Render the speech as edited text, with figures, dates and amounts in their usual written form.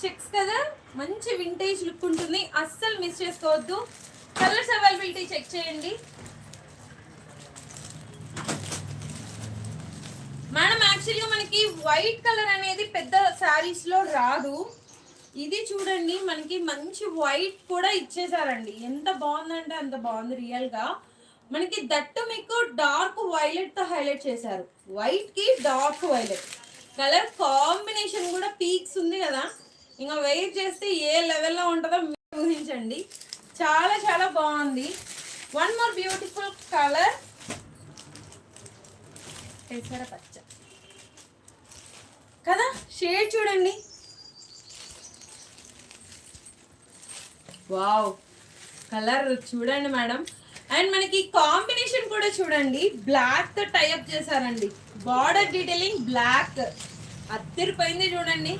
Checks కదా, మంచి vintage look ఉంటుంది, అస్సలు మిస్ చేసుకోవద్దు. కలర్స్ అవైలబిలిటీ చెక్ చేయండి మేడం. యాక్చువల్గా మనకి వైట్ కలర్ అనేది పెద్ద శారీస్ లో రాదు. ఇది చూడండి, మనకి మంచి వైట్ కూడా ఇచ్చేసారండి. ఎంత బాగుందంటే అంత బాగుంది రియల్ గా. మనకి దట్టు మీకు డార్క్ వైలెట్ తో హైలైట్ చేశారు. వైట్ కి డార్క్ వైలెట్ కలర్ కాంబినేషన్ కూడా పీక్స్ ఉంది కదా. ఇంకా వెయిట్ చేస్తే ఏ లెవెల్లో ఉంటుందో మీరు ఊహించండి. చాలా చాలా బాగుంది. వన్ మోర్ బ్యూటిఫుల్ కలర్ పెసర పచ్చ కదా, షేడ్ చూడండి. వావ్, కలర్ చూడండి మేడం. అండ్ మనకి కాంబినేషన్ కూడా చూడండి, బ్లాక్ తో టైఅప్ చేశారండి. బార్డర్ డీటెయిలింగ్ బ్లాక్ అద్దరిపోయింది చూడండి.